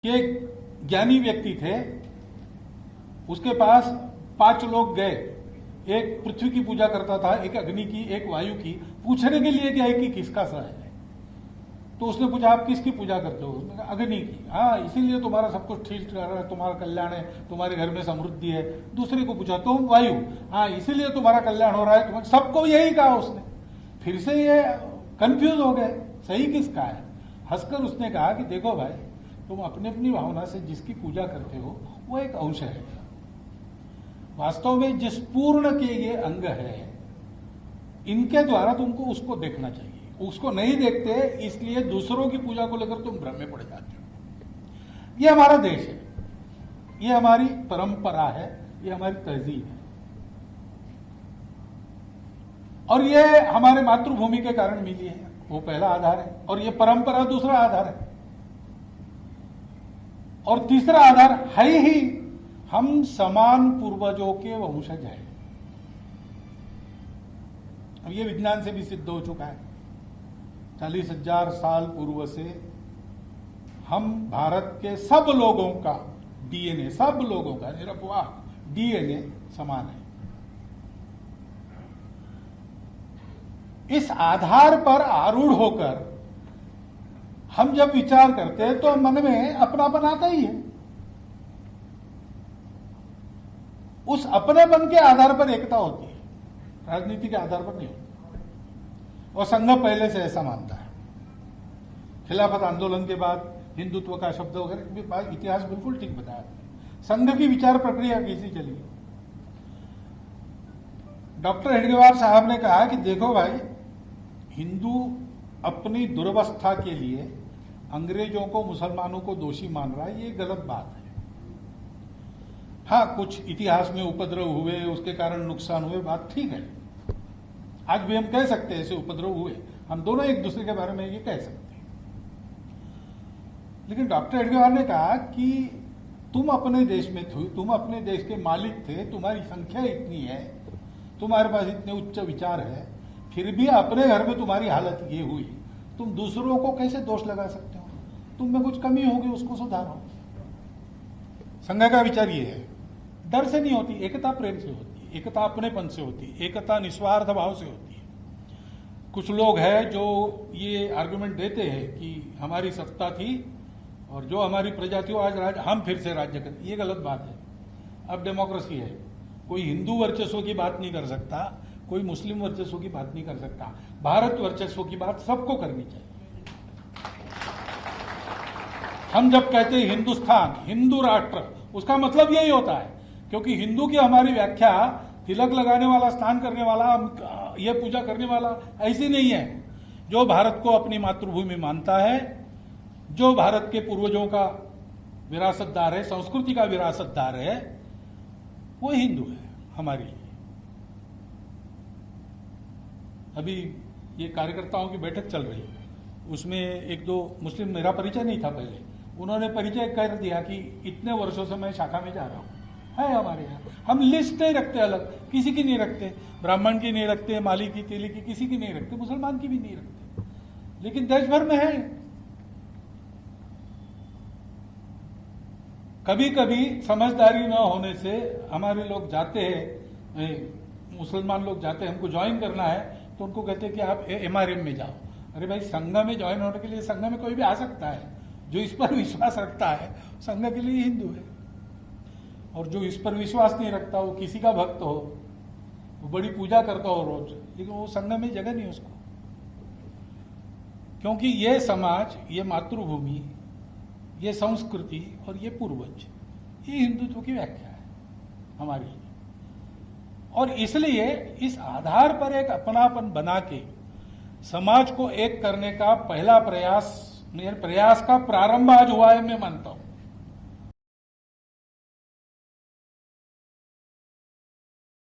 कि एक ज्ञानी व्यक्ति थे, उसके पास 5 लोग गए। एक पृथ्वी की पूजा करता था, एक अग्नि की, एक वायु की, पूछने के लिए गए कि किसका सा है। तो उसने पूछा, आप किसकी पूजा करते हो? उसने कहा, अग्नि की। हाँ, इसीलिए तुम्हारा सब कुछ ठीक कर रहा है, तुम्हारा कल्याण है, तुम्हारे घर में समृद्धि है। दूसरे को पूछा, तुम वायु। हाँ, इसीलिए तुम्हारा कल्याण हो रहा है। सबको यही कहा उसने। फिर से ये कंफ्यूज हो गए, सही किसका है। हंसकर उसने कहा कि देखो भाई, तुम अपनी अपनी भावना से जिसकी पूजा करते हो वो एक अंश है। वास्तव में जिस पूर्ण के ये अंग है, इनके द्वारा तुमको उसको देखना चाहिए। उसको नहीं देखते, इसलिए दूसरों की पूजा को लेकर तुम भ्रम में पड़ जाते हो। ये हमारा देश है, ये हमारी परंपरा है, ये हमारी तहजीब है, और ये हमारे मातृभूमि के कारण मिली है। वो पहला आधार है, और ये परंपरा दूसरा आधार है, और तीसरा आधार है ही हम समान पूर्वजों के वंशज हैं। अब ये विज्ञान से भी सिद्ध हो चुका है। 40,000 साल पूर्व से हम भारत के सब लोगों का डीएनए, सब लोगों का निरपवाह डीएनए समान है। इस आधार पर आरूढ़ होकर हम जब विचार करते हैं तो मन में अपनापन आता ही है। उस अपनेपन के आधार पर एकता होती है, राजनीति के आधार पर नहीं होती। और संघ पहले से ऐसा मानता है। खिलाफत आंदोलन के बाद हिंदुत्व का शब्द वगैरह इतिहास बिल्कुल ठीक बताया। संघ की विचार प्रक्रिया कैसी चली। डॉक्टर हेडगेवार साहब ने कहा कि देखो भाई, हिंदू अपनी दुर्वस्था के लिए अंग्रेजों को, मुसलमानों को दोषी मान रहा है, ये गलत बात है। हाँ, कुछ इतिहास में उपद्रव हुए, उसके कारण नुकसान हुए, बात ठीक है। आज भी हम कह सकते हैं ऐसे उपद्रव हुए, हम दोनों एक दूसरे के बारे में ये कह सकते हैं। लेकिन डॉक्टर हेडगेवार ने कहा कि तुम अपने देश में थे, तुम अपने देश के मालिक थे, तुम्हारी संख्या इतनी है, तुम्हारे पास इतने उच्च विचार है, फिर भी अपने घर में तुम्हारी हालत ये हुई, तुम दूसरों को कैसे दोष लगा सकते हो? तुम में कुछ कमी होगी, उसको सुधारो। संघ का विचार ये है, डर से नहीं होती, एकता प्रेम से होती है, एकता अपनेपन से होती है, एकता निस्वार्थ भाव से होती है। कुछ लोग हैं जो ये आर्गुमेंट देते हैं कि हमारी सत्ता थी और जो हमारी प्रजा थी वो आज हम फिर से राज्य करते, ये गलत बात है। अब डेमोक्रेसी है, कोई हिंदू वर्चस्व की बात नहीं कर सकता, कोई मुस्लिम वर्चस्व की बात नहीं कर सकता। भारत वर्चस्व की बात सबको करनी चाहिए। हम जब कहते हैं हिंदुस्तान, हिंदू राष्ट्र, उसका मतलब यही होता है, क्योंकि हिंदू की हमारी व्याख्या तिलक लगाने वाला, स्नान करने वाला, ये पूजा करने वाला ऐसी नहीं है। जो भारत को अपनी मातृभूमि मानता है, जो भारत के पूर्वजों का विरासतदार है, संस्कृति का विरासतदार है, वो हिंदू है हमारी। अभी ये कार्यकर्ताओं की बैठक चल रही, उसमें 1-2 मुस्लिम, मेरा परिचय नहीं था पहले, उन्होंने परिचय कर दिया कि इतने वर्षों से मैं शाखा में जा रहा हूं। है हमारे यहाँ, हम लिस्ट नहीं रखते, अलग किसी की नहीं रखते, ब्राह्मण की नहीं रखते, माली की, तेली की, किसी की नहीं रखते, मुसलमान की भी नहीं रखते, लेकिन देश भर में है। कभी कभी समझदारी न होने से हमारे लोग जाते हैं, मुसलमान लोग जाते हैं, हमको ज्वाइन करना है, तो उनको कहते हैं कि आप MRM में जाओ। अरे भाई, संघ में ज्वाइन होने के लिए संघ में कोई भी आ सकता है। जो इस पर विश्वास रखता है संघ के लिए हिंदू है, और जो इस पर विश्वास नहीं रखता, वो किसी का भक्त हो, वो बड़ी पूजा करता हो रोज, लेकिन वो संघ में जगह नहीं उसको। क्योंकि ये समाज, ये मातृभूमि, ये संस्कृति और ये पूर्वज, ये हिंदुत्व की व्याख्या है हमारी। और इसलिए इस आधार पर एक अपनापन बना के समाज को एक करने का पहला प्रयास, मेरे प्रयास का प्रारंभ आज हुआ है, मैं मानता हूं।